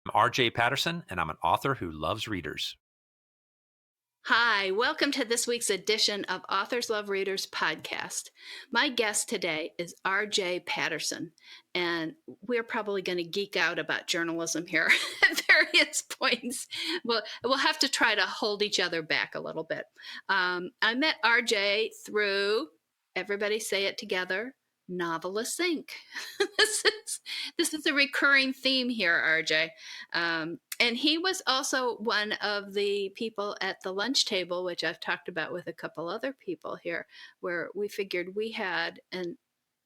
I'm RJ Patterson, and I'm an author who loves readers. Hi, welcome to this week's edition of Authors Love Readers podcast. My guest today is RJ Patterson, and we're probably going to geek out about journalism here at various points. We'll have to try to hold each other back a little bit. I met RJ through, everybody say it together, Novelists Inc. this is a recurring theme here, RJ. And he was also one of the people at the lunch table, which I've talked about with a couple other people here, where we figured we had an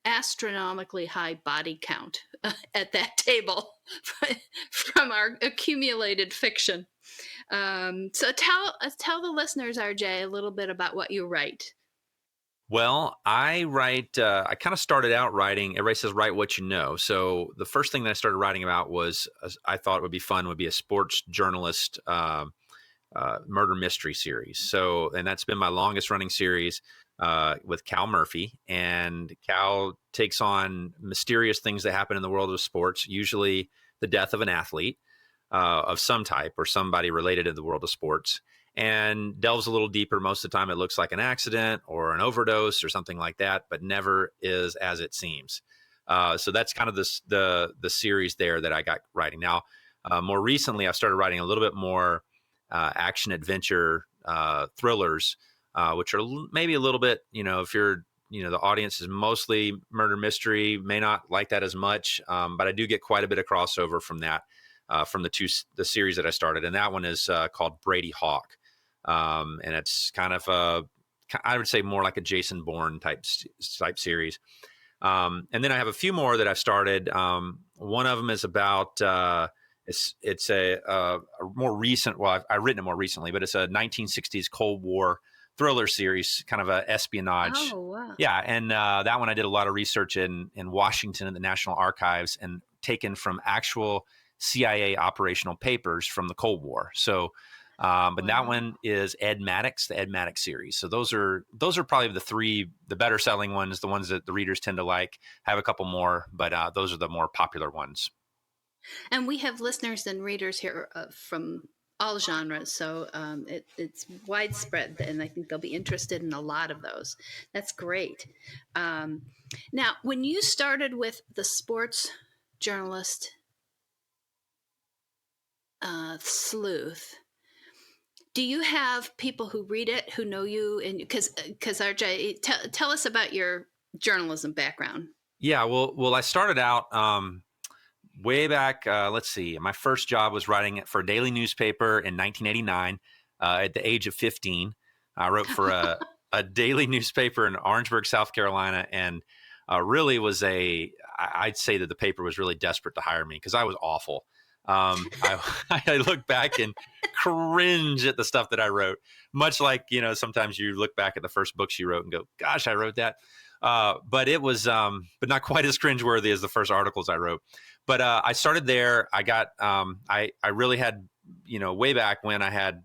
astronomically high body count at that table from our accumulated fiction. So tell the listeners, RJ, a little bit about what you write. Well, I write, I kind of started out writing, everybody says, write what you know. So the first thing that I started writing about was, I thought would be fun, would be a sports journalist murder mystery series. So, and that's been my longest running series with Cal Murphy. And Cal takes on mysterious things that happen in the world of sports, usually the death of an athlete of some type or somebody related to the world of sports, and delves a little deeper. Most of the time it looks like an accident or an overdose or something like that, but never is as it seems. So that's kind of the series there that I got writing. Now, more recently, I've started writing a little bit more action adventure thrillers, which are maybe a little bit, if you're, the audience is mostly murder mystery, may not like that as much, but I do get quite a bit of crossover from that, from the series that I started. And that one is called Brady Hawk. And it's kind of I would say more like a Jason Bourne type series. And then I have a few more that I've started. One of them is about, it's a more recent, well, I've written it more recently, but it's a 1960s Cold War thriller series, kind of a espionage. Oh, wow. Yeah. And that one I did a lot of research in Washington at the National Archives and taken from actual CIA operational papers from the Cold War. So, but that one is Ed Maddox, the Ed Maddox series. So those are probably the better selling ones, the ones that the readers tend to like. I have a couple more, but those are the more popular ones. And we have listeners and readers here from all genres, so it's widespread, and I think they'll be interested in a lot of those. That's great. Now, when you started with the sports journalist sleuth, do you have people who read it who know you? And because RJ, tell us about your journalism background. Yeah, well, I started out way back. Let's see, my first job was writing it for a daily newspaper in 1989. At the age of 15, I wrote for a daily newspaper in Orangeburg, South Carolina, and really was I'd say that the paper was really desperate to hire me because I was awful. I look back and cringe at the stuff that I wrote, much like, sometimes you look back at the first books you wrote and go, gosh, I wrote that. But it was, but not quite as cringeworthy as the first articles I wrote. But I started there. I got, I really had, way back when I had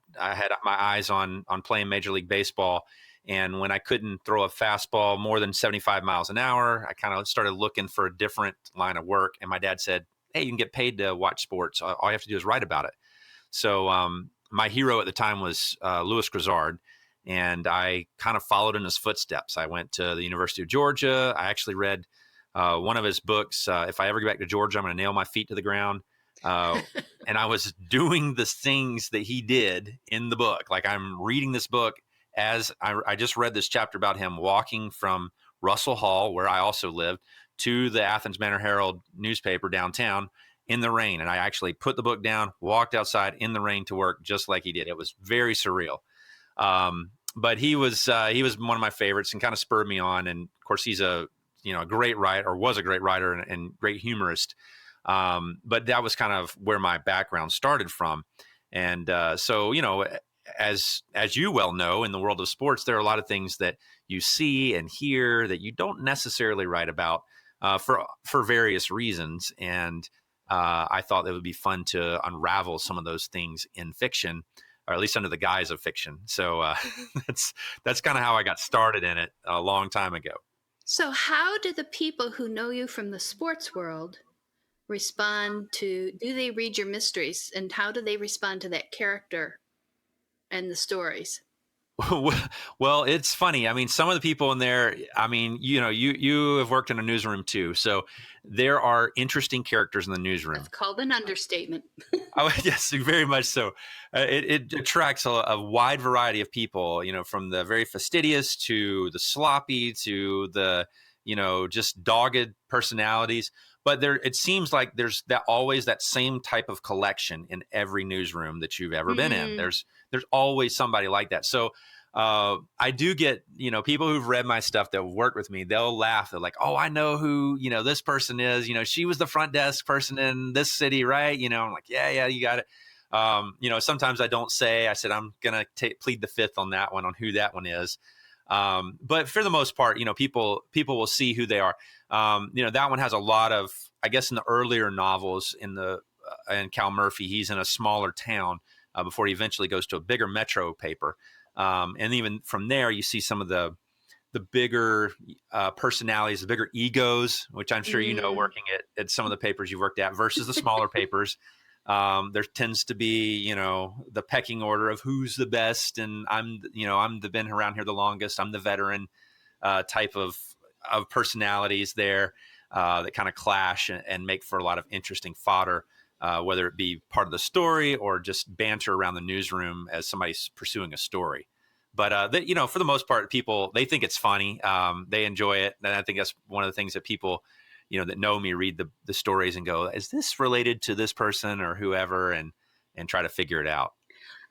my eyes on playing Major League Baseball. And when I couldn't throw a fastball more than 75 miles an hour, I kind of started looking for a different line of work. And my dad said, hey, you can get paid to watch sports. All you have to do is write about it. So my hero at the time was Lewis Grizzard, and I kind of followed in his footsteps. I went to the University of Georgia. I actually read one of his books. If I ever get back to Georgia, I'm going to nail my feet to the ground. And I was doing the things that he did in the book. Like, I'm reading this book as I just read this chapter about him walking from Russell Hall, where I also lived, to the Athens Banner Herald newspaper downtown in the rain. And I actually put the book down, walked outside in the rain to work just like he did. It was very surreal. But he was one of my favorites and kind of spurred me on. And of course, he's a great writer, or was a great writer and great humorist. But that was kind of where my background started from. And so, as you well know, in the world of sports, there are a lot of things that you see and hear that you don't necessarily write about for various reasons. And I thought it would be fun to unravel some of those things in fiction, or at least under the guise of fiction. So that's kind of how I got started in it a long time ago. So how do the people who know you from the sports world respond to, do they read your mysteries, and how do they respond to that character and the stories? Well, it's funny. I mean, some of the people in there, I mean, you have worked in a newsroom too. So there are interesting characters in the newsroom. That's called an understatement. Oh, yes, very much so. It attracts a wide variety of people, from the very fastidious to the sloppy to the, just dogged personalities. But it seems like there's always that same type of collection in every newsroom that you've ever been in. There's always somebody like that. So I do get, people who've read my stuff that work with me, they'll laugh. They're like, oh, I know who, this person is, she was the front desk person in this city, right? I'm like, yeah, you got it. Sometimes I don't say, I said, I'm going to plead the fifth on that one, on who that one is. But for the most part, people will see who they are. That one has a lot of, I guess in the earlier novels in Cal Murphy, he's in a smaller town before he eventually goes to a bigger metro paper. And even from there, you see some of the bigger personalities, the bigger egos, which I'm sure working at some of the papers you worked at versus the smaller papers. There tends to be, the pecking order of who's the best, and I'm been around here the longest. I'm the veteran type of personalities there that kind of clash and make for a lot of interesting fodder. Whether it be part of the story or just banter around the newsroom as somebody's pursuing a story. But, for the most part, people, they think it's funny. They enjoy it. And I think that's one of the things that people, that know me read the stories and go, is this related to this person or whoever? And try to figure it out.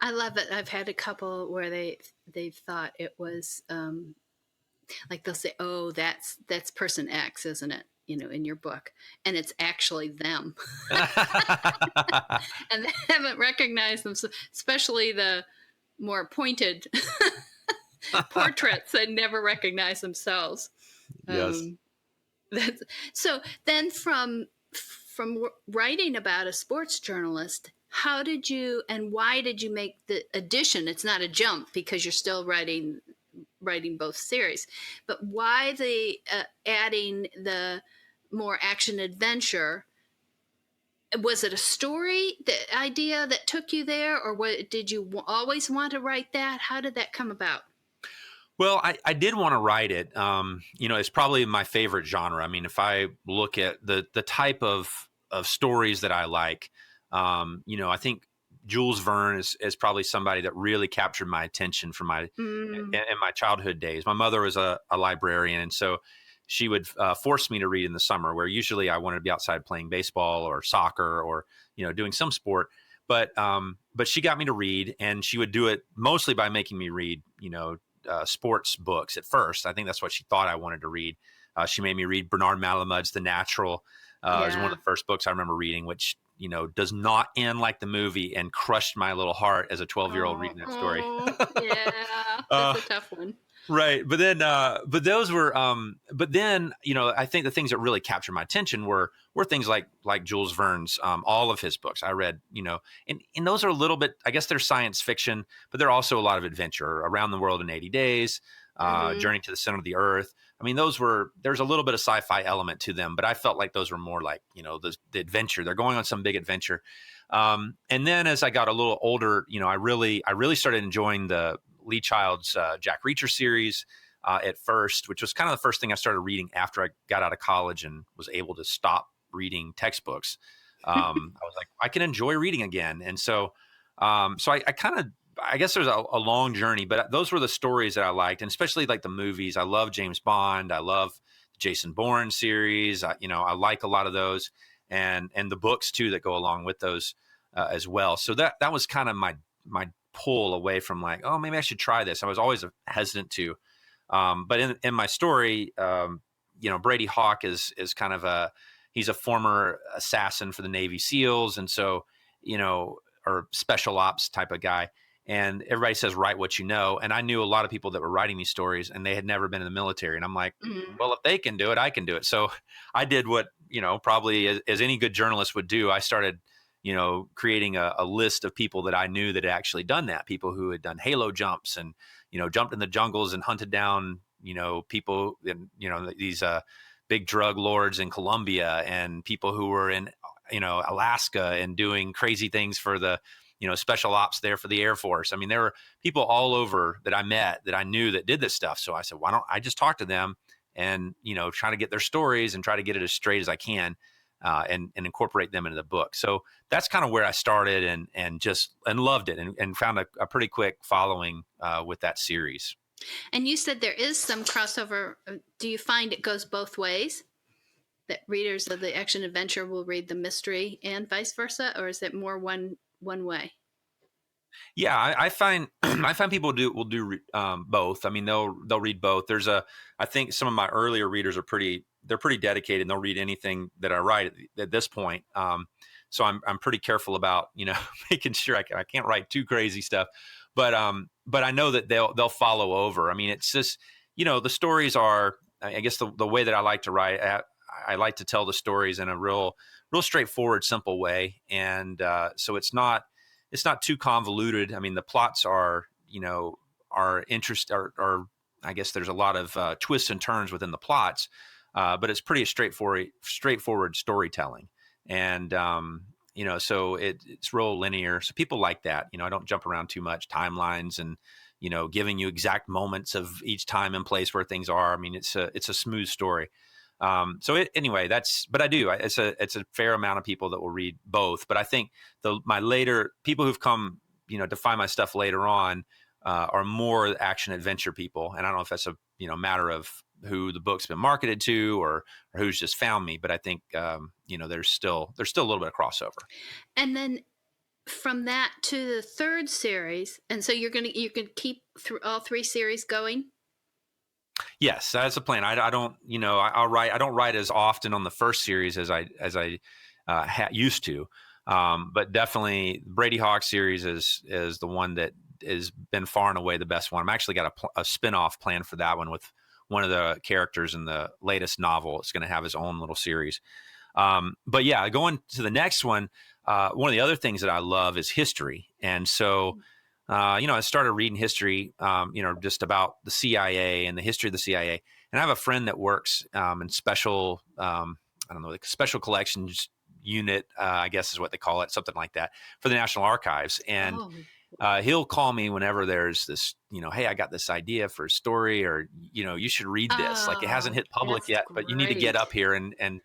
I love it. I've had a couple where they've thought it was like they'll say, oh, that's person X, isn't it? In your book, and it's actually them. And they haven't recognized them, especially the more pointed portraits. They never recognize themselves. Yes. So then from writing about a sports journalist, how did you and why did you make the addition? It's not a jump because you're still writing both series, but why the adding the more action adventure? Was it a story, the idea that took you there, or did you always want to write that? How did that come about? Well, I did want to write it. It's probably my favorite genre. I mean, if I look at the type of stories that I like, I think Jules Verne is probably somebody that really captured my attention from in my childhood days. My mother was a librarian, and so she would force me to read in the summer, where usually I wanted to be outside playing baseball or soccer or doing some sport. But she got me to read, and she would do it mostly by making me read sports books at first. I think that's what she thought I wanted to read. She made me read Bernard Malamud's The Natural. It was one of the first books I remember reading, which does not end like the movie, and crushed my little heart as a 12-year-old reading that story. Yeah, that's a tough one. Right. But then, but those were, but then, I think the things that really captured my attention were things like Jules Verne's, all of his books I read, and those are a little bit, I guess they're science fiction, but they're also a lot of adventure. Around the World in 80 Days, Journey to the Center of the Earth. I mean, there's a little bit of sci-fi element to them, but I felt like those were more like, the adventure. They're going on some big adventure. And then as I got a little older, I really started enjoying the Lee Child's Jack Reacher series at first, which was kind of the first thing I started reading after I got out of college and was able to stop reading textbooks. I was like, I can enjoy reading again. And so I guess there's a long journey, but those were the stories that I liked, and especially like the movies. I love James Bond. I love the Jason Bourne series. I like a lot of those, and the books too that go along with those as well. So that was kind of my pull away from like, oh, maybe I should try this. I was always hesitant to, but in my story, Brady Hawk is kind of he's a former assassin for the Navy SEALs, and so or special ops type of guy. And everybody says, write what you know. And I knew a lot of people that were writing these stories, and they had never been in the military. And I'm like, well, if they can do it, I can do it. So I did what, probably as any good journalist would do. I started, creating a list of people that I knew that had actually done that. People who had done halo jumps and, jumped in the jungles and hunted down, people and, these big drug lords in Colombia, and people who were in Alaska and doing crazy things for the, special ops there for the Air Force. I mean, there were people all over that I met that I knew that did this stuff. So I said, why don't I just talk to them and, try to get their stories and try to get it as straight as I can, and incorporate them into the book. So that's kind of where I started and loved it and found a pretty quick following with that series. And you said there is some crossover. Do you find it goes both ways? That readers of the action adventure will read the mystery and vice versa, or is it more one way? Yeah, I find I find people will do both. I mean, they'll read both. I think some of my earlier readers are pretty dedicated, and they'll read anything that I write at this point. So I'm pretty careful about making sure I can't write too crazy stuff, but I know that they'll follow over. I mean, it's just the stories are, I guess, the way that I like to write. I like to tell the stories in a real straightforward, simple way, and so it's not too convoluted. I mean, the plots are I guess there's a lot of twists and turns within the plots, but it's pretty straightforward storytelling, and so it's real linear. So people like that. I don't jump around too much, timelines and giving you exact moments of each time and place where things are. I mean, it's a smooth story. Anyway, but I do. It's a fair amount of people that will read both. But I think my later people who've come, to find my stuff later on, are more action adventure people. And I don't know if that's a matter of who the book's been marketed to or who's just found me. But I think there's still a little bit of crossover. And then from that to the third series, and so you can keep through all three series going. Yes, that's the plan. I don't, I'll write. I don't write as often on the first series as I used to, but definitely Brady Hawk series is the one that has been far and away the best one. I'm actually got a spinoff plan for that one with one of the characters in the latest novel. It's going to have his own little series. But yeah, going to the next one, one of the other things that I love is history, and so. I started reading history, just about the CIA and the history of the CIA. And I have a friend that works in special, like special collections unit, I guess is what they call it, something like that, for the National Archives. And he'll call me whenever there's this, hey, I got this idea for a story, or, you should read this. Like, it hasn't hit public yet, but you need to get up here and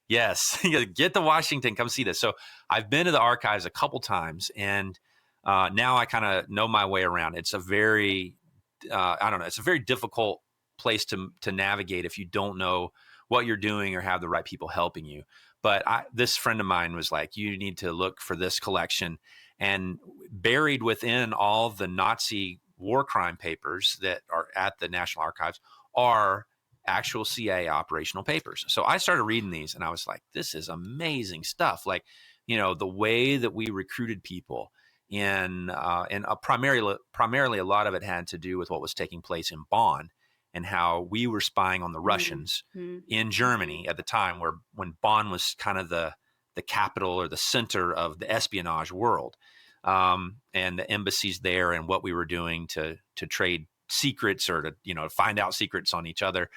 yes, get to Washington, come see this. So I've been to the archives a couple times, and now I kind of know my way around. It's a very, it's a very difficult place to navigate if you don't know what you're doing or have the right people helping you. But this friend of mine was like, you need to look for this collection, and buried within all the Nazi war crime papers that are at the National Archives are actual CIA operational papers. So I started reading these, and I was like, this is amazing stuff. Like, the way that we recruited people. And primarily a lot of it had to do with what was taking place in Bonn and how we were spying on the Russians in Germany at the time, when Bonn was kind of the capital or the center of the espionage world, and the embassies there and what we were doing to trade secrets or to find out secrets on each other.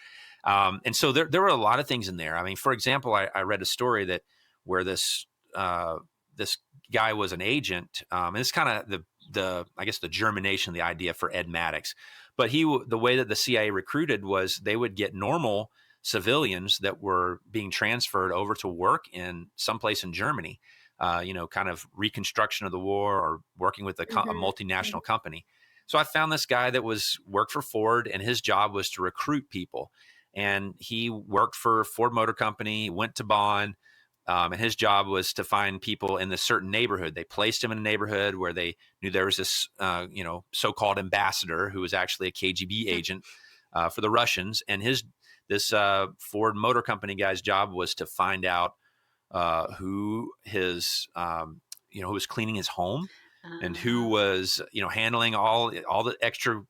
And so there were a lot of things in there. I mean, for example, I read a story where this guy was an agent, and it's kind of I guess the germination of the idea for Ed Maddox. But the way that the CIA recruited was they would get normal civilians that were being transferred over to work in someplace in Germany, kind of reconstruction of the war or working with a multinational company. So I found this guy that worked for Ford, and his job was to recruit people. And he worked for Ford Motor Company, went to Bonn, and his job was to find people in this certain neighborhood. They placed him in a neighborhood where they knew there was this, so-called ambassador who was actually a KGB agent for the Russians. And this Ford Motor Company guy's job was to find out who who was cleaning his home and who was, handling all the extra,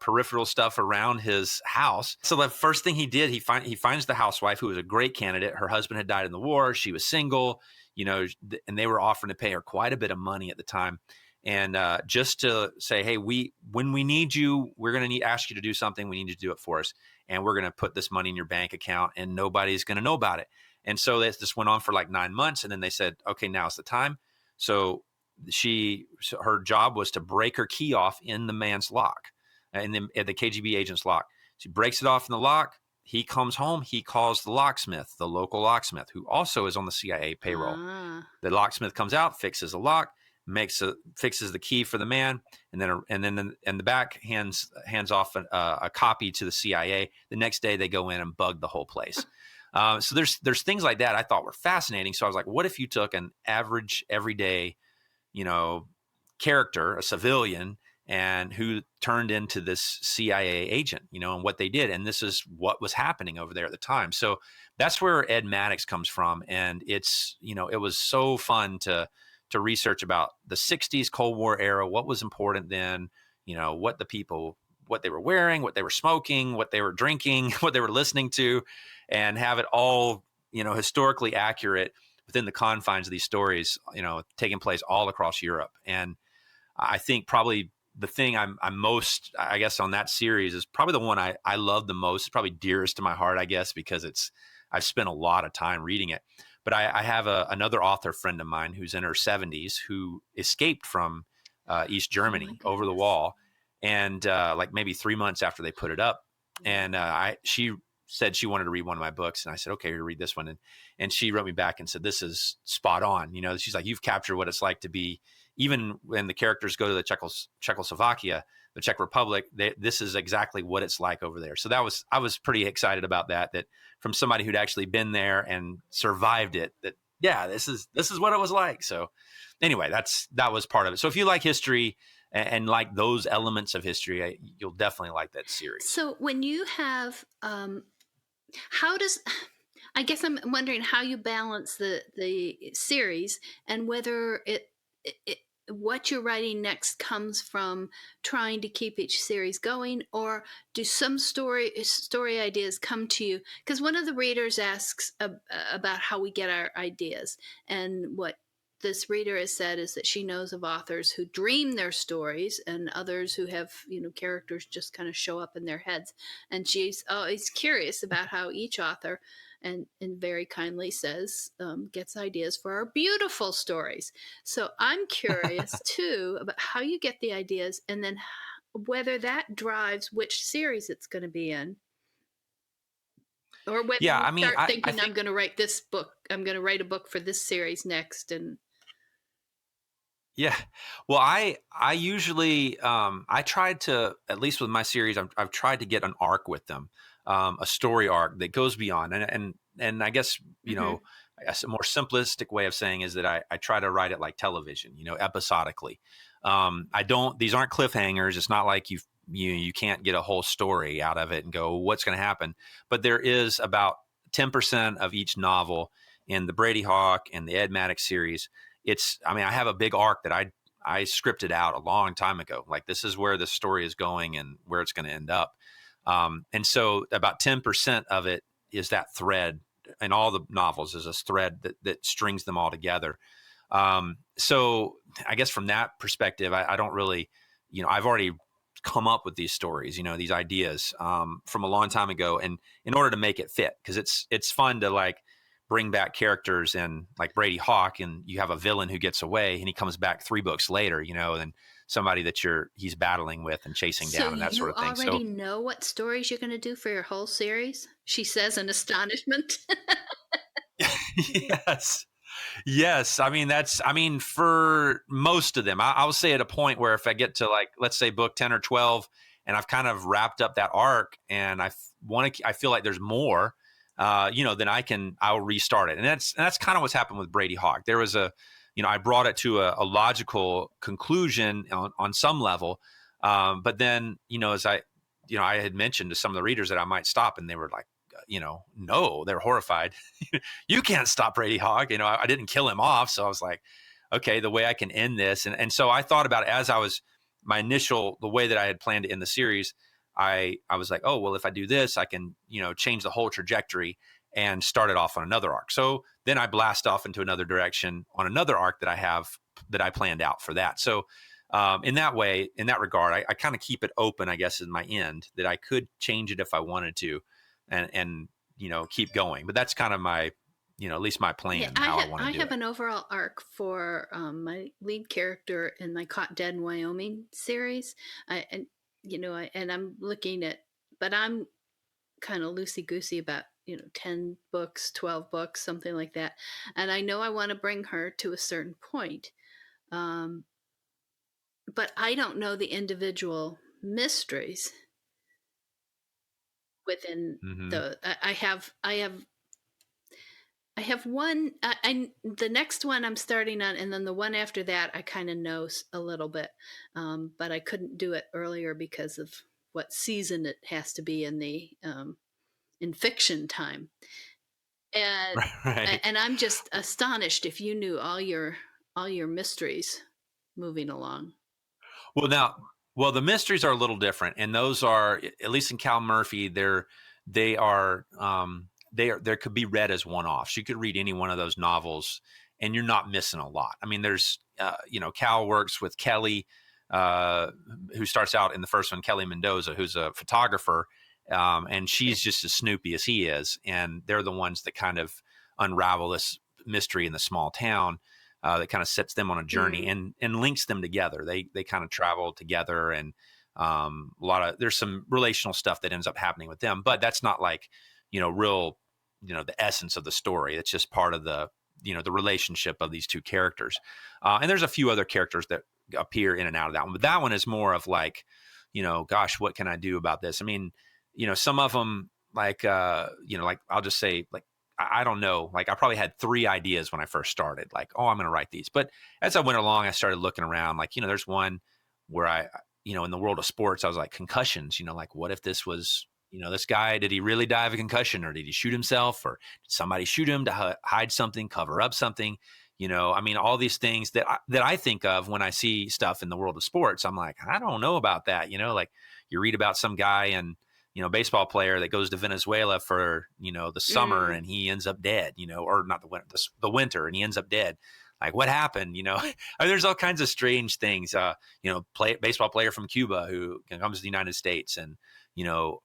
peripheral stuff around his house. So the first thing he did, he finds the housewife, who was a great candidate. Her husband had died in the war. She was single, and they were offering to pay her quite a bit of money at the time. And just to say, hey, when we need you, we're going to ask you to do something. We need you to do it for us. And we're going to put this money in your bank account, and nobody's going to know about it. And so this went on for like 9 months. And then they said, okay, now's the time. So her job was to break her key off in the man's lock, and then at the KGB agent's lock. She breaks it off in the lock. He comes home. He calls the locksmith, the local locksmith, who also is on the CIA payroll. The locksmith comes out, fixes the lock, fixes the key for the man, and then in the back hands off a copy to the CIA. The next day they go in and bug the whole place. So there's things like that I thought were fascinating. So I was like, what if you took an average everyday, character, a civilian, and who turned into this CIA agent, and what they did. And this is what was happening over there at the time. So that's where Ed Maddox comes from. And it's, it was so fun to research about the 60s Cold War era, what was important then, what they were wearing, what they were smoking, what they were drinking, what they were listening to, and have it all, historically accurate within the confines of these stories, taking place all across Europe. And I think probably the thing I'm most, I guess, on that series is probably the one I love the most, probably dearest to my heart, I guess, because I've spent a lot of time reading it. But I have another author friend of mine who's in her 70s who escaped from East Germany over the wall, and like maybe 3 months after they put it up, and she said she wanted to read one of my books, and I said, okay, read this one, and she wrote me back and said, this is spot on. She's like, you've captured what it's like to be, even when the characters go to the Czechoslovakia, the Czech Republic, this is exactly what it's like over there. So I was pretty excited about that from somebody who'd actually been there and survived it, this is what it was like. So anyway, that was part of it. So if you like history and like those elements of history, you'll definitely like that series. So when you have, I guess I'm wondering how you balance the series and whether what you're writing next comes from trying to keep each series going, or do some story ideas come to you? Because one of the readers asks about how we get our ideas, and what this reader has said is that she knows of authors who dream their stories and others who have, characters just kind of show up in their heads. And she's always curious about how each author, and very kindly says, gets ideas for our beautiful stories. So I'm curious too about how you get the ideas, and then whether that drives which series it's going to be in. Or whether you start thinking, I'm going to write this book. I'm going to write a book for this series next. And yeah, well, I usually I tried to, at least with my series, I've tried to get an arc with them, a story arc that goes beyond, and I guess I guess a more simplistic way of saying is that I try to write it like television, episodically. These aren't cliffhangers. It's not like you can't get a whole story out of it and go, what's going to happen? But there is about 10% of each novel in the Brady Hawk and the Ed Maddox series. I have a big arc that I scripted out a long time ago. Like, this is where the story is going and where it's going to end up. And so about 10% of it is that thread, and all the novels is a thread that strings them all together. So I guess from that perspective, I don't really, I've already come up with these stories, these ideas from a long time ago. And in order to make it fit, because it's fun to like bring back characters in like Brady Hawk, and you have a villain who gets away and he comes back 3 books later, and somebody that he's battling with and chasing down and that sort of thing. So you already know what stories you're going to do for your whole series? She says in astonishment. Yes. I mean, for most of them, I'll say at a point where if I get to like, let's say book 10 or 12, and I've kind of wrapped up that arc and I feel like there's more, then I'll restart it. And that's kind of what's happened with Brady Hawk. There was I brought it to a logical conclusion on some level. But then, as I had mentioned to some of the readers that I might stop, and they were like, no, they're horrified. You can't stop Brady Hawk. I didn't kill him off. So I was like, okay, the way I can end this. And so I thought about it as the way that I had planned to end the series. I was like, oh, well, if I do this, I can, change the whole trajectory and start it off on another arc. So then I blast off into another direction on another arc that I planned out for that. So in that way, in that regard, I kind of keep it open, I guess, in my end, that I could change it if I wanted to and keep going. But that's kind of my at least my plan, how I want to do I have it. an overall arc for my lead character in my Caught Dead in Wyoming series. And I'm looking at, but I'm kind of loosey goosey about 10 books, 12 books, something like that. And I know I want to bring her to a certain point. But I don't know the individual mysteries within Mm-hmm. I have one. The next one I'm starting on, and then the one after that I kind of know a little bit, but I couldn't do it earlier because of what season it has to be in the in fiction time. And Right. and I'm just astonished if you knew all your mysteries moving along. Well, now, well, the mysteries are a little different, and those are, at least in Cal Murphy, they are there could be read as one-offs. You could read any one of those novels, and you're not missing a lot. I mean, there's Cal works with Kelly, who starts out in the first one, Kelly Mendoza, who's a photographer, and she's just as snoopy as he is, and they're the ones that kind of unravel this mystery in the small town. That kind of sets them on a journey and links them together. They kind of travel together, and there's some relational stuff that ends up happening with them, but that's not like real the essence of the story. It's just part of the the relationship of these two characters. And there's a few other characters that appear in and out of that one, but that one is more of like, gosh, what can I do about this? I mean, some of them like like I'll just say, like, I don't know. Like, I probably had 3 ideas when I first started, like, oh, I'm going to write these. But as I went along, I started looking around, like, there's one where in the world of sports, I was like, concussions, like, what if this was, this guy, did he really die of a concussion, or did he shoot himself, or did somebody shoot him to hide something, cover up something? I mean, all these things that I think of when I see stuff in the world of sports. I'm like, I don't know about that. Like, you read about some guy and, baseball player that goes to Venezuela for, the summer and he ends up dead, or not the winter, the winter, and he ends up dead. Like, what happened? I mean, there's all kinds of strange things. Baseball player from Cuba who comes to the United States, and,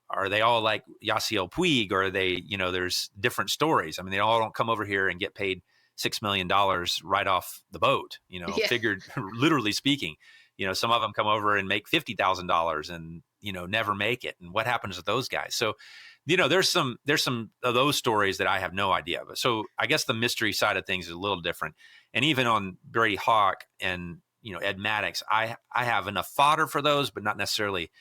are they all like Yasiel Puig, or are they, there's different stories. I mean, they all don't come over here and get paid $6 million right off the boat, Yeah. figured, literally speaking. Some of them come over and make $50,000 and, never make it. And what happens with those guys? So, there's some of those stories that I have no idea of. So I guess the mystery side of things is a little different. And even on Brady Hawk and, Ed Maddox, I have enough fodder for those, but not necessarily,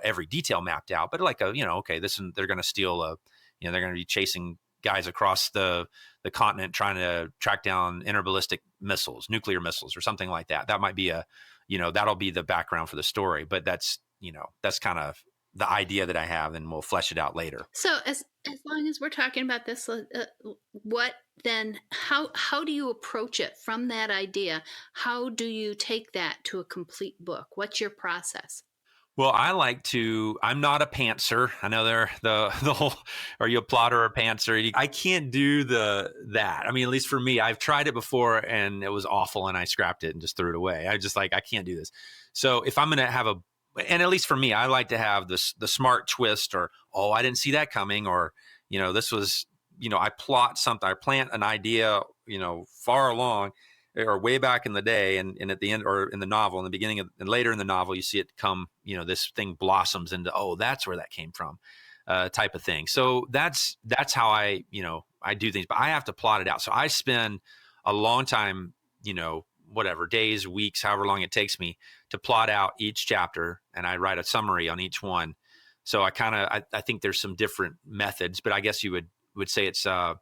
every detail mapped out. But like okay, they're going to steal they're going to be chasing guys across the continent trying to track down interballistic missiles, nuclear missiles, or something like that. That might be that'll be the background for the story. But that's kind of the idea that I have, and we'll flesh it out later. So as long as we're talking about this, what then? How do you approach it from that idea? How do you take that to a complete book? What's your process? Well, I'm not a pantser. I know they're the whole, are you a plotter or a pantser? I can't do that. I mean, at least for me, I've tried it before and it was awful and I scrapped it and just threw it away. I just I can't do this. So if I'm going to have and at least for me, I like to have the smart twist, or, oh, I didn't see that coming, or, this was, I plot something, I plant an idea, far along, or way back in the day, and at the end, or in the novel, in the beginning and later in the novel, you see it come, this thing blossoms into, oh, that's where that came from, type of thing. So that's how I do things, but I have to plot it out. So I spend a long time, whatever, days, weeks, however long it takes me to plot out each chapter, and I write a summary on each one. So I think there's some different methods, but I guess you would say it's the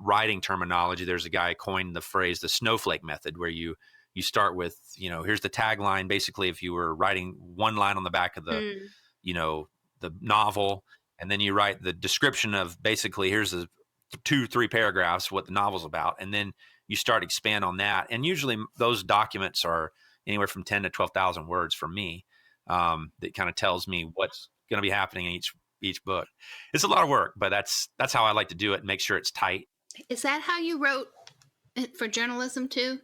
writing terminology. There's a guy coined the phrase, the Snowflake Method, where you start with, here's the tagline. Basically, if you were writing one line on the back of the, the novel, and then you write the description of, basically, here's the 2-3 paragraphs, what the novel's about. And then you start expand on that. And usually those documents are anywhere from 10 to 12,000 words for me. That kind of tells me what's going to be happening in each book. It's a lot of work, but that's how I like to do it and make sure it's tight. Is that how you wrote it for journalism too?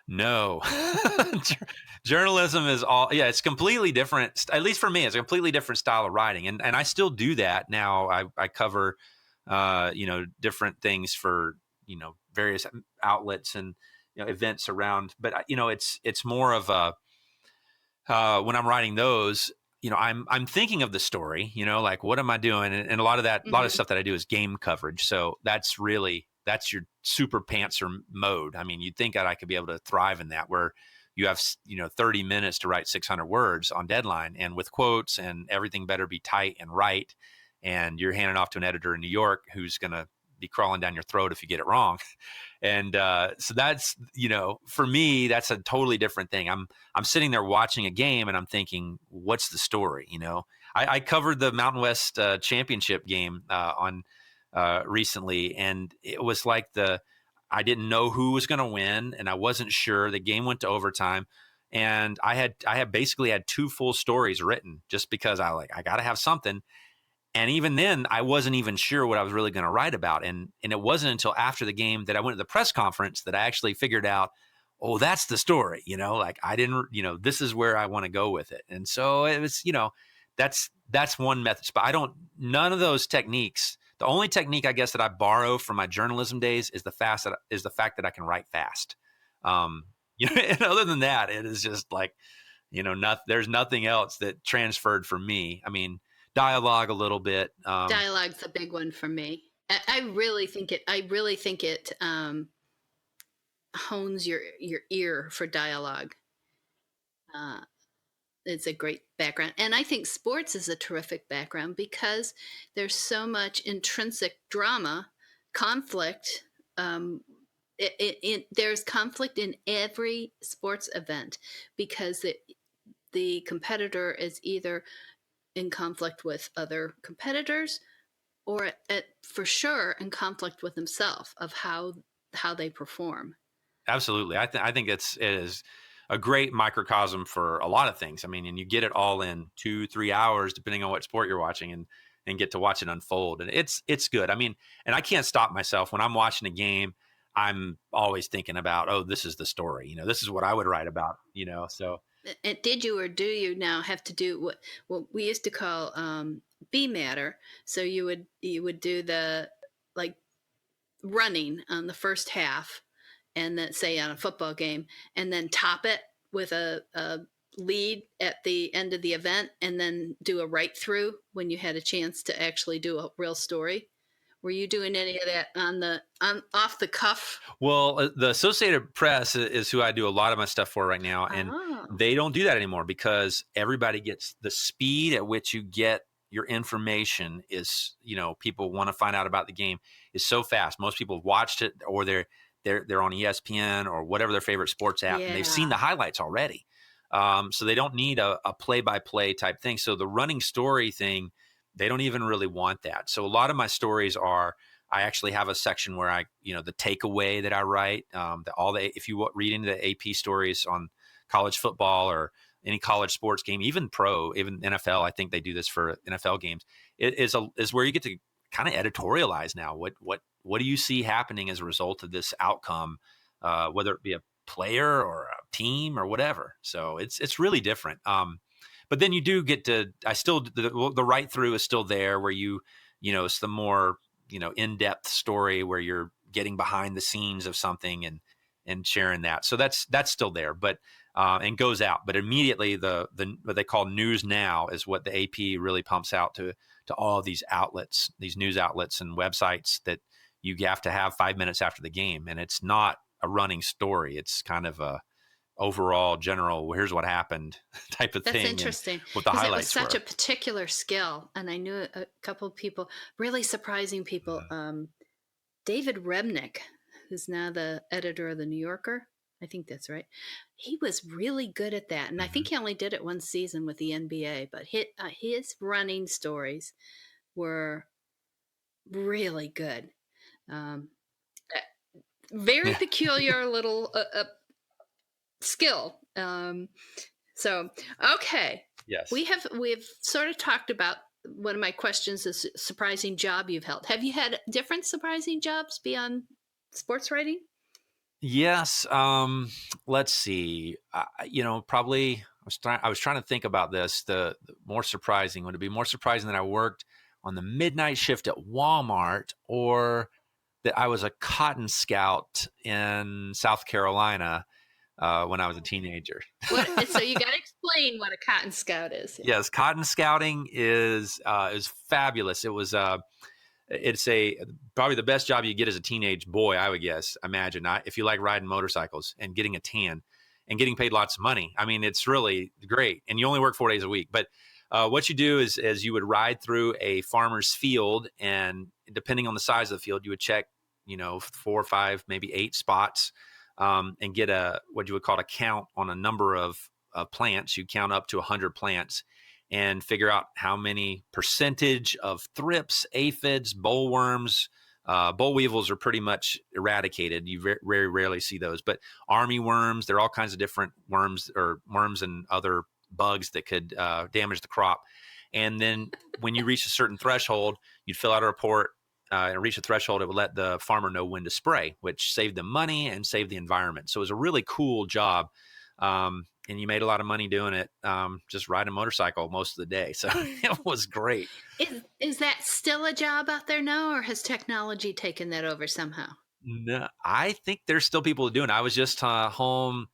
No. Journalism is it's completely different. At least for me, it's a completely different style of writing. And I still do that now. I cover different things for, various outlets and, events around. But, it's more of a, when I'm writing those, I'm thinking of the story, like what am I doing? And a lot of stuff that I do is game coverage. So that's your super pantser mode. I mean, you'd think that I could be able to thrive in that, where you have, 30 minutes to write 600 words on deadline, and with quotes, and everything better be tight and right. And you're handing off to an editor in New York who's going to be crawling down your throat if you get it wrong. And so that's, for me, that's a totally different thing. I'm sitting there watching a game and I'm thinking, what's the story? I covered the Mountain West championship game on recently, and it was like I didn't know who was going to win, and I wasn't sure. The game went to overtime, and I had basically had 2 full stories written, just because I got to have something. And even then, I wasn't even sure what I was really going to write about. And it wasn't until after the game that I went to the press conference that I actually figured out, oh, that's the story. I didn't, this is where I want to go with it. And so it was, that's one method. But none of those techniques. The only technique, I guess, that I borrow from my journalism days is the fact that I can write fast. And other than that, it is just like, there's nothing else that transferred for me. I mean, dialogue a little bit. Dialogue's a big one for me. I really think it hones your ear for dialogue. It's a great background. And I think sports is a terrific background because there's so much intrinsic drama, conflict. There's conflict in every sports event because the competitor is either in conflict with other competitors, or for sure in conflict with himself of how they perform. Absolutely. I think it is a great microcosm for a lot of things. I mean, and you get it all in 2-3 hours, depending on what sport you're watching, and get to watch it unfold. And it's good. I mean, and I can't stop myself when I'm watching a game. I'm always thinking about, oh, this is the story. This is what I would write about, so. And did you or do you now have to do what we used to call B matter? So you would do the running on the first half, and then say on a football game, and then top it with a lead at the end of the event, and then do a write through when you had a chance to actually do a real story. Were you doing any of that on off the cuff? Well, the Associated Press is who I do a lot of my stuff for right now. And they don't do that anymore because everybody gets the speed at which you get your information is, people want to find out about the game is so fast. Most people have watched it, or they're on ESPN or whatever their favorite sports app, and they've seen the highlights already. So they don't need a play-by-play type thing. So the running story thing, they don't even really want that. So a lot of my stories I actually have a section where the takeaway that I write, if you read into the AP stories on college football or any college sports game, even NFL, I think they do this for NFL games. It is where you get to kind of editorialize now. What do you see happening as a result of this outcome, whether it be a player or a team or whatever. So it's really different. But then you do get to, the write through is still there where it's the more, in-depth story where you're getting behind the scenes of something and sharing that. So that's still there, but, and goes out, but immediately the what they call news now is what the AP really pumps out to all these outlets, these news outlets and websites that you have to have 5 minutes after the game. And it's not a running story. It's kind of a overall general, here's what happened type of thing. That's interesting. What the highlights were. It was such a particular skill. And I knew a couple of people, really surprising people. David Remnick, who's now the editor of the New Yorker. I think that's right. He was really good at that. And I think he only did it one season with the NBA, but his running stories were really good. Very peculiar little skill. So, okay. Yes. We've sort of talked about, one of my questions is surprising job you've held. Have you had different surprising jobs beyond sports writing? Yes. Let's see. Probably I was trying to think about this. The more surprising, would it be more surprising that I worked on the midnight shift at Walmart, or that I was a cotton scout in South Carolina when I was a teenager. So you got to explain what a cotton scout is. Yes, cotton scouting is fabulous. It's probably the best job you get as a teenage boy, I would guess. Imagine if you like riding motorcycles and getting a tan and getting paid lots of money. I mean, it's really great, and you only work 4 days a week. But what you do is you would ride through a farmer's field, and depending on the size of the field, you would check, 4 or 5, maybe 8 spots, and get what you would call a count on a number of plants. You count up to 100 plants and figure out how many percentage of thrips, aphids, bollworms. Boll weevils are pretty much eradicated. You very rarely see those, but army worms, there are all kinds of different worms and other bugs that could damage the crop. And then when you reach a certain threshold, you'd fill out a report, and reach a threshold, it would let the farmer know when to spray, which saved them money and saved the environment. So it was a really cool job. And you made a lot of money doing it, just riding a motorcycle most of the day. So it was great. Is that still a job out there now, or has technology taken that over somehow? No, I think there's still people doing it. I was just home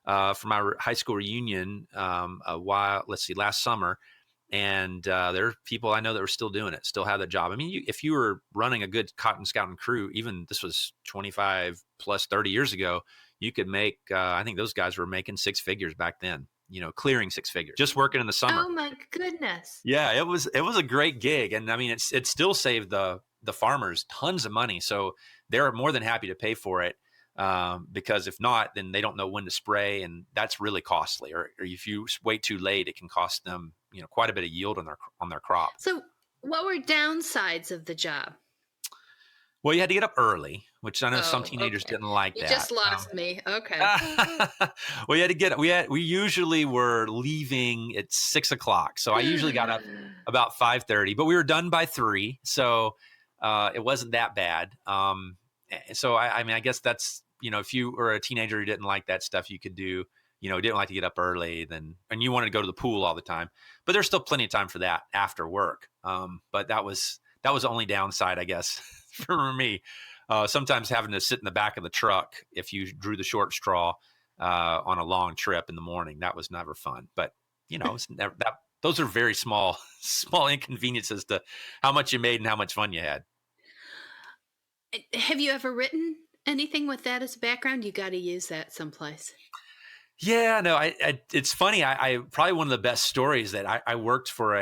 for my high school reunion last summer. And there are people I know that were still doing it, still have that job. I mean, if you were running a good cotton scouting crew, even this was 25 plus 30 years ago, you could make, I think those guys were making 6 figures back then, clearing 6 figures, just working in the summer. Oh my goodness. Yeah, it was a great gig. And I mean, it still saved the farmers tons of money. So they're more than happy to pay for it. Because if not, then they don't know when to spray, and that's really costly. Or if you wait too late, it can cost them, quite a bit of yield on their crop. So what were downsides of the job? Well, you had to get up early, which I know some teenagers didn't like. You just lost me. Okay. Well, you had to get. We usually were leaving at 6 o'clock, so I usually got up about 5:30, but we were done by 3, so it wasn't that bad. So I mean, I guess that's, if you were a teenager who didn't like that stuff, you could do, didn't like to get up early, and you wanted to go to the pool all the time, but there's still plenty of time for that after work. But that was the only downside, I guess, for me. Sometimes having to sit in the back of the truck if you drew the short straw on a long trip in the morning, that was never fun. But it's never, those are very small inconveniences to how much you made and how much fun you had. Have you ever written anything with that as a background? You got to use that someplace. Yeah, no, it's funny. I probably one of the best stories that I worked for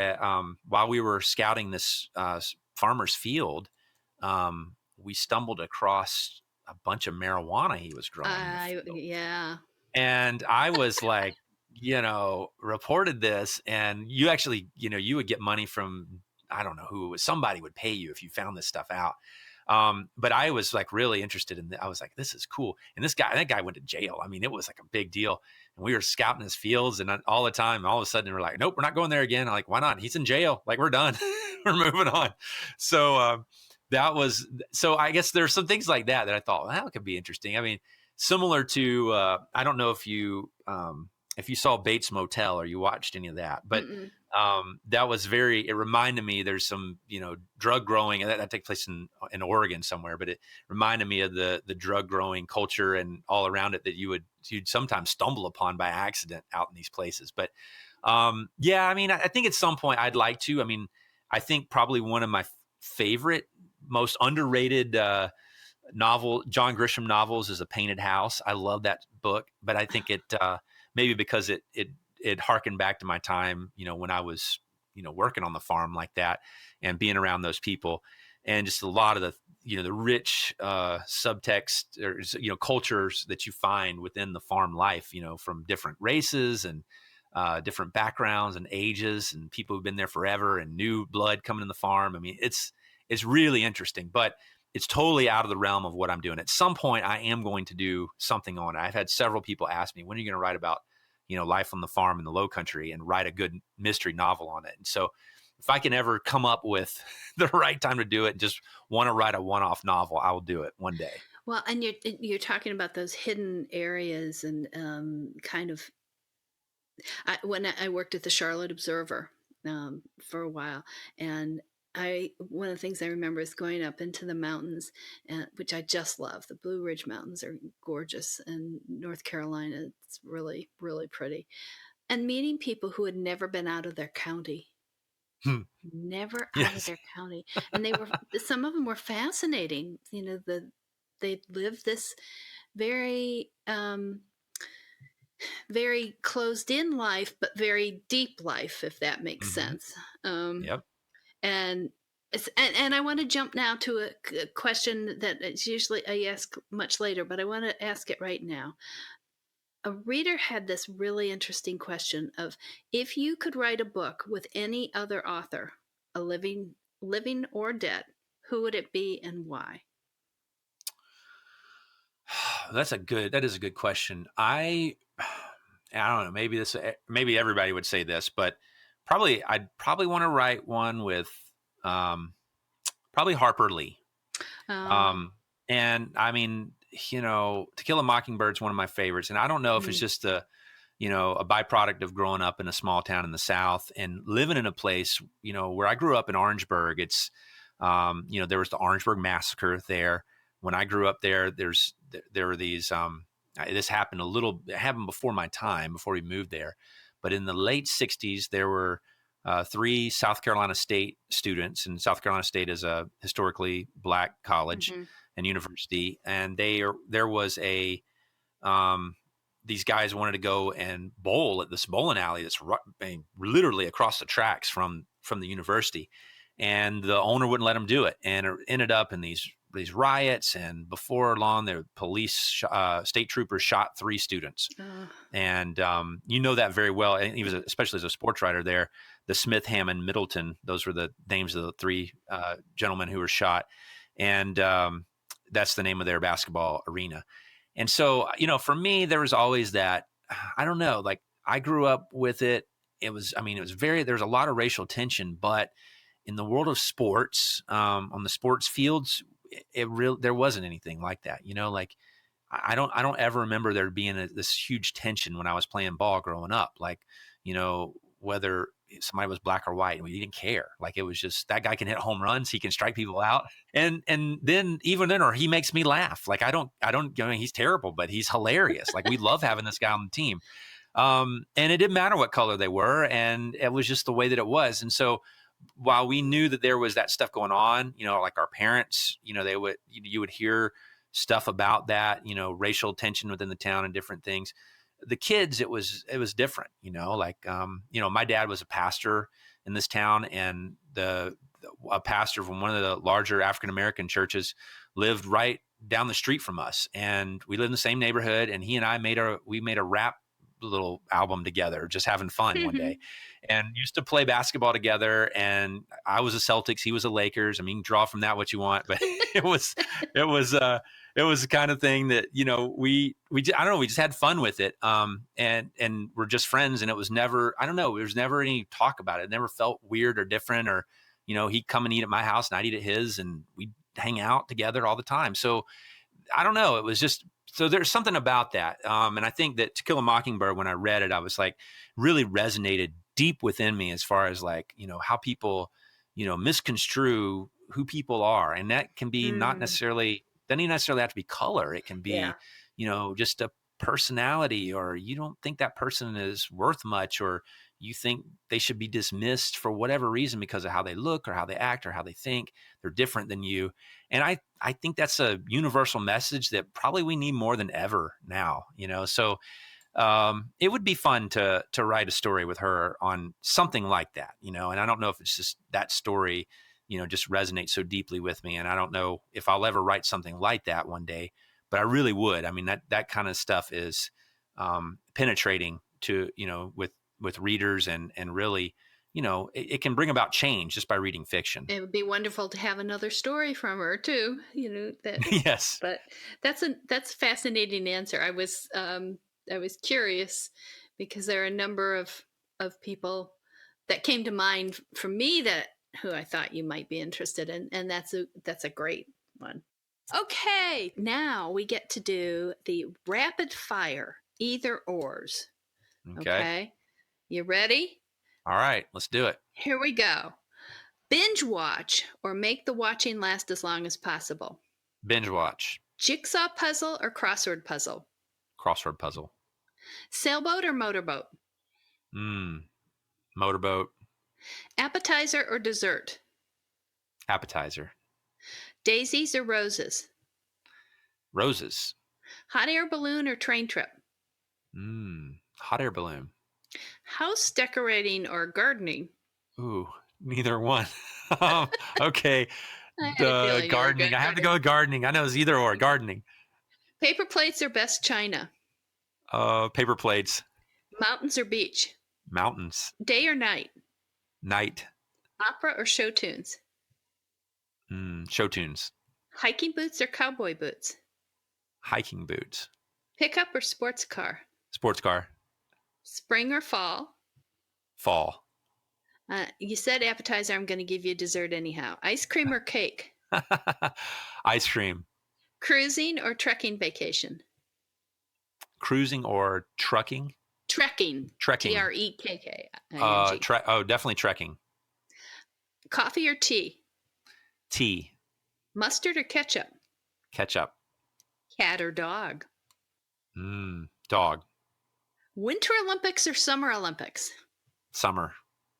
while we were scouting this farmer's field. We stumbled across a bunch of marijuana he was growing. Yeah. And I was like, reported this, and you actually, you would get money from, I don't know who it was. Somebody would pay you if you found this stuff out. But I was like really interested in I was like, this is cool. And that guy went to jail. I mean, it was like a big deal. And we were scouting his fields, and all the time, all of a sudden we're like, nope, we're not going there again. I'm like, why not? He's in jail. Like, we're done. We're moving on. So, so I guess there's some things like that I thought, well, that could be interesting. I mean, similar to, I don't know if you saw Bates Motel or you watched any of that, but that was it reminded me, there's some, drug growing that takes place in Oregon somewhere, but it reminded me of the drug growing culture and all around it that you'd sometimes stumble upon by accident out in these places. But yeah, I mean, I think at some point I'd like to. I mean, I think probably one of my favorite, most underrated John Grisham novels is A Painted House. I love that book, but I think it maybe because it harkened back to my time, when I was, working on the farm like that and being around those people, and just a lot of the rich subtext or, cultures that you find within the farm life, from different races and different backgrounds and ages, and people who've been there forever, and new blood coming in the farm. I mean, it's really interesting, but it's totally out of the realm of what I'm doing. At some point, I am going to do something on it. I've had several people ask me, when are you going to write about, life on the farm in the Low Country, and write a good mystery novel on it? And so if I can ever come up with the right time to do it, just want to write a one-off novel, I will do it one day. Well, and you're talking about those hidden areas, and kind of, when I worked at the Charlotte Observer for a while, and one of the things I remember is going up into the mountains, which I just love. The Blue Ridge Mountains are gorgeous, and North Carolina, it's really, really pretty. And meeting people who had never been out of their county, never out of Yes. their county, and some of them were fascinating. They lived this very very closed in life, but very deep life, if that makes sense. Yep. And and I want to jump now to a question that it's usually I ask much later, but I want to ask it right now. A reader had this really interesting question of, if you could write a book with any other author, a living or dead, who would it be and why? That is a good question. I don't know, maybe everybody would say this, but I'd probably want to write one with probably Harper Lee. And I mean, To Kill a Mockingbird's one of my favorites. And I don't know if it's just a byproduct of growing up in a small town in the South and living in a place, where I grew up in Orangeburg. It's, there was the Orangeburg massacre there. When I grew up there, there were these, this happened it happened before my time, before we moved there. But in the late 60s, there were 3 South Carolina State students, and South Carolina State is a historically Black college and university. And there was these guys wanted to go and bowl at this bowling alley that's literally across the tracks from the university, and the owner wouldn't let them do it, and it ended up in these riots. And before long, the police, state troopers shot 3 students. And that very well. And he was, especially as a sports writer there, the Smith, Hammond, Middleton, those were the names of the 3 gentlemen who were shot. And that's the name of their basketball arena. And so, for me, there was always that, I don't know, like I grew up with it. There was a lot of racial tension, but in the world of sports, on the sports fields, there wasn't anything like that. I don't ever remember there being this huge tension when I was playing ball growing up. Like, whether somebody was Black or white, we didn't care. Like, it was just, that guy can hit home runs, he can strike people out, and then or he makes me laugh. Like, he's terrible, but he's hilarious. Like, we love having this guy on the team. And it didn't matter what color they were, and it was just the way that it was. And so, while we knew that there was that stuff going on, like our parents, you would hear stuff about that, racial tension within the town and different things. The kids, it was different, my dad was a pastor in this town, and a pastor from one of the larger African-American churches lived right down the street from us. And we lived in the same neighborhood, and he and I made a rap little album together, just having fun one day, and used to play basketball together. And I was a Celtics, he was a Lakers. I mean, you can draw from that what you want, but it was the kind of thing that, we just had fun with it. And we're just friends. And it was never, I don't know, there was never any talk about it. It never felt weird or different, or, he'd come and eat at my house and I'd eat at his, and we'd hang out together all the time. So I don't know. It was just, so there's something about that. And I think that To Kill a Mockingbird, when I read it, I was like, really resonated deep within me as far as like, how people, misconstrue who people are. And that can be doesn't even necessarily have to be color. It can be, just a personality, or you don't think that person is worth much, or you think they should be dismissed for whatever reason because of how they look or how they act or how they think. They're different than you. And I think that's a universal message that probably we need more than ever now, so it would be fun to write a story with her on something like that, and I don't know if it's just that story, just resonates so deeply with me. And I don't know if I'll ever write something like that one day, but I really would. I mean, that kind of stuff is penetrating to, with readers, and really, it can bring about change just by reading fiction. It would be wonderful to have another story from her too, that. Yes. But that's a fascinating answer. I was curious because there are a number of people that came to mind for me who I thought you might be interested in, and that's a great one. Okay, now we get to do the rapid fire either ors. Okay. You ready? All right, let's do it. Here we go. Binge watch or make the watching last as long as possible. Binge watch. Jigsaw puzzle or crossword puzzle. Crossword puzzle. Sailboat or motorboat. Motorboat. Appetizer or dessert. Appetizer. Daisies or roses. Roses. Hot air balloon or train trip. Hot air balloon. House decorating or gardening. Ooh, neither one. Okay. Gardening. I have to go with gardening. I know it's either or. Gardening. Paper plates or best china. Paper plates. Mountains or beach. Mountains. Day or night. Night. Opera or show tunes. Show tunes. Hiking boots or cowboy boots. Hiking boots. Pickup or sports car. Sports car. Spring or fall. Fall. You said appetizer. I'm going to give you dessert anyhow. Ice cream or cake. Ice cream. Cruising or trekking vacation. Cruising or trucking. Trekking. Trekking. Trekking. Definitely trekking. Coffee or tea. Tea. Mustard or ketchup. Ketchup. Cat or dog. Dog. Winter Olympics or Summer Olympics. Summer.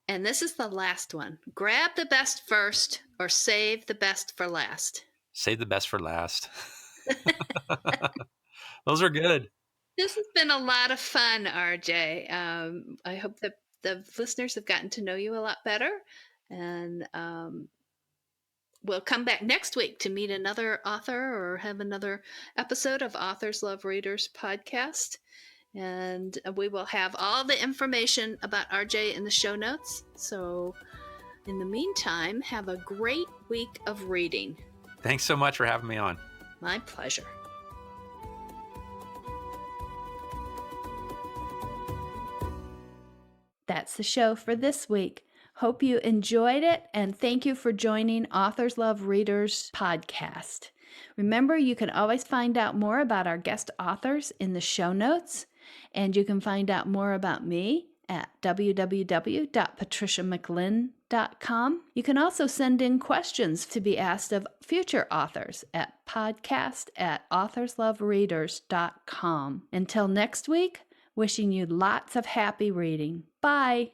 And this is the last one. Grab the best first or save the best for last. Save the best for last. Those are good. This has been a lot of fun, RJ. I hope that the listeners have gotten to know you a lot better. And we'll come back next week to meet another author or have another episode of Authors Love Readers podcast. And we will have all the information about RJ in the show notes. So in the meantime, have a great week of reading. Thanks so much for having me on. My pleasure. That's the show for this week. Hope you enjoyed it, and thank you for joining Authors Love Readers podcast. Remember, you can always find out more about our guest authors in the show notes, and you can find out more about me at www.patriciamclinn.com. You can also send in questions to be asked of future authors at podcast@authorslovereaders.com. Until next week, wishing you lots of happy reading. Bye.